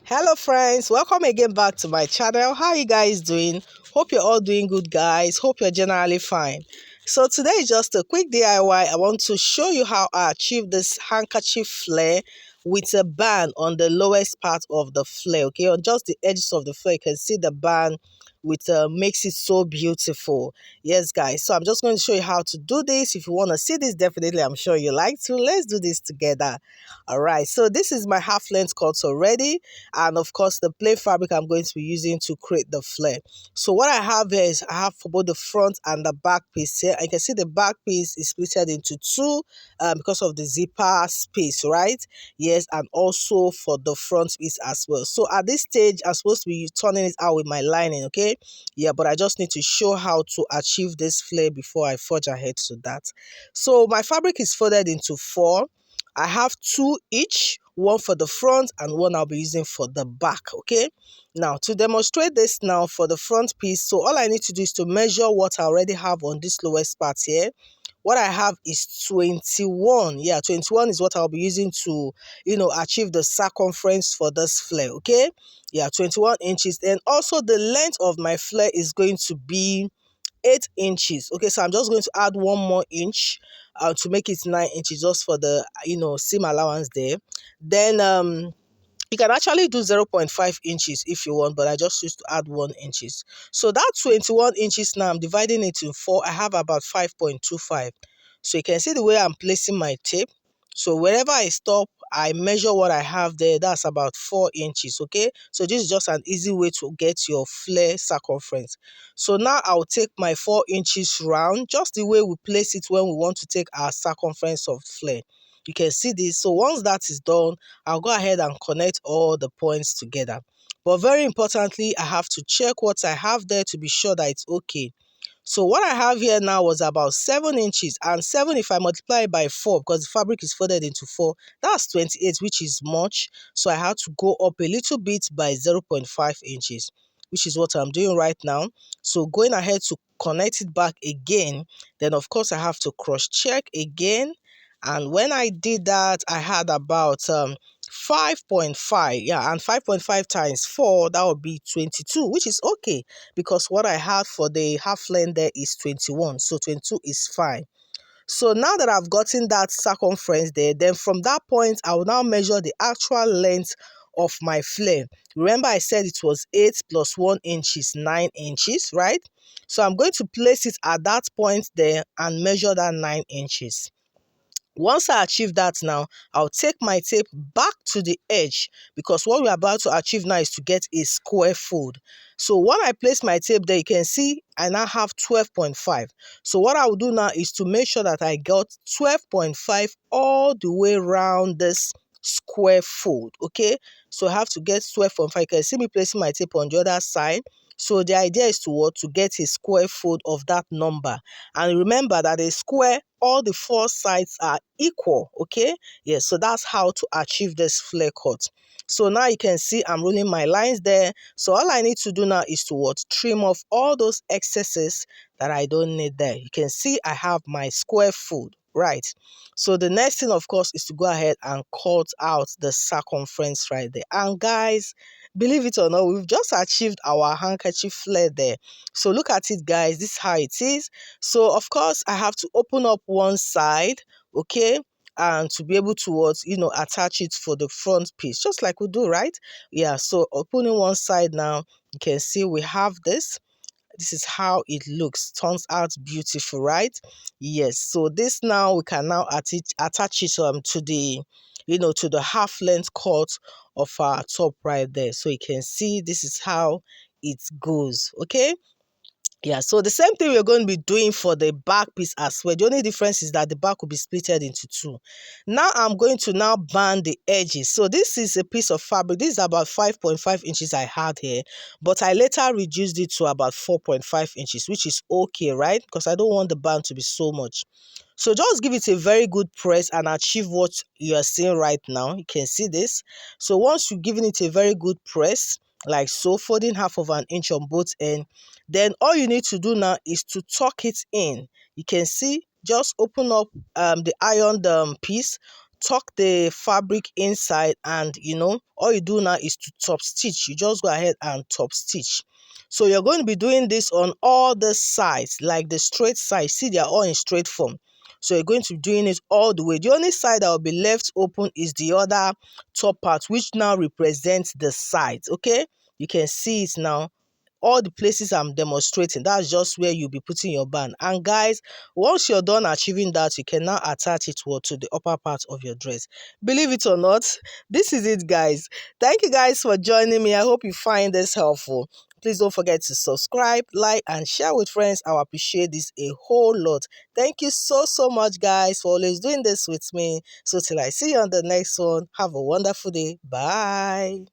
Hello friends, welcome again back to my channel. How are you guys doing? Hope you're all doing good, guys. Hope you're generally fine. So today is just a quick DIY. I want to show you how I achieved this handkerchief flare with a band on the lowest part of the flare. Okay, on just the edges of the flare, you can see the band with makes it so beautiful. Yes guys, so I'm just going to show you how to do this. If you want to see this, definitely I'm sure you like to. Let's do this together. All right, so this is my half length cut already, and of course the plain fabric I'm going to be using to create the flare. So what I have here is I have for both the front and the back piece here. You can see the back piece is split into two because of the zipper space, right? Yes, and also for the front piece as well. So at this stage I'm supposed to be turning it out with my lining, okay? Yeah, but I just need to show how to achieve this flare before I forge ahead to that. So my fabric is folded into four. I have two each, one for the front and one I'll be using for the back. Okay, now to demonstrate this now for the front piece, so all I need to do is to measure what I already have on this lowest part here. What I have is 21. Yeah, 21 is what I'll be using to achieve the circumference for this flare. Okay, yeah, 21 inches. And also the length of my flare is going to be 8 inches. Okay, so I'm just going to add one more inch to make it 9 inches, just for the seam allowance there. Then you can actually do 0.5 inches if you want, but I just used to add 1 inches. So that 21 inches now, I'm dividing it in 4. I have about 5.25. So you can see the way I'm placing my tape. So wherever I stop, I measure what I have there. That's about 4 inches, okay? So this is just an easy way to get your flare circumference. So now I'll take my 4 inches round, just the way we place it when we want to take our circumference of flare. You can see this. So once that is done, I'll go ahead and connect all the points together. But very importantly, I have to check what I have there to be sure that it's okay. So what I have here now was about 7 inches, and 7, if I multiply it by 4, because the fabric is folded into 4, that's 28, which is much. So I had to go up a little bit by 0.5 inches, which is what I'm doing right now. So going ahead to connect it back again, then of course I have to cross check again. And when I did that, I had about 5.5. Yeah, and 5.5 times 4, that would be 22, which is okay, because what I had for the half length there is 21. So 22 is fine. So now that I've gotten that circumference there, then from that point, I will now measure the actual length of my flare. Remember I said it was 8 plus 1 inch is 9 inches, right? So I'm going to place it at that point there and measure that 9 inches. Once I achieve that now, I'll take my tape back to the edge, because what we're about to achieve now is to get a square fold. So when I place my tape there, you can see I now have 12.5. So what I will do now is to make sure that I got 12.5 all the way around this square fold. Okay, so I have to get 12.5. You can see me placing my tape on the other side. So the idea is to what? To get a square fold of that number. And remember that a square, all the four sides are equal, okay? Yes, so that's how to achieve this flare cut. So now you can see I'm rolling my lines there. So all I need to do now is to what? Trim off all those excesses that I don't need there. You can see I have my square fold, right? So the next thing, of course, is to go ahead and cut out the circumference right there. And guys, believe it or not, we've just achieved our handkerchief flare there. So look at it, guys. This is how it is. So of course I have to open up one side, okay, and to be able to attach it for the front piece, just like we do, right? Yeah, so opening one side now, you can see we have this. This is how it looks. Turns out beautiful, right? Yes, so this now we can now attach it to the to the half length cut of our top right there. So you can see this is how it goes. Okay, yeah, so the same thing we're going to be doing for the back piece as well. The only difference is that the back will be splitted into two. Now I'm going to now band the edges. So this is a piece of fabric. This is about 5.5 inches I had here, but I later reduced it to about 4.5 inches, which is okay, right? Because I don't want the band to be so much. So just give it a very good press and achieve what you are seeing right now. You can see this. So once you've given it a very good press, like so, folding half of an inch on both ends, then all you need to do now is to tuck it in. You can see, just open up the ironed piece, tuck the fabric inside, and all you do now is to top stitch. You just go ahead and top stitch. So you're going to be doing this on all the sides, like the straight side. See, they are all in straight form. So you're going to be doing it all the way. The only side that will be left open is the other top part, which now represents the sides. Okay, you can see it now. All the places I'm demonstrating, that's just where you'll be putting your band. And guys, once you're done achieving that, you can now attach it to the upper part of your dress. Believe it or not, this is it, guys. Thank you guys for joining me. I hope you find this helpful. Please don't forget to subscribe, like, and share with friends. I appreciate this a whole lot. Thank you so much, guys, for always doing this with me. So till I see you on the next one, have a wonderful day. Bye.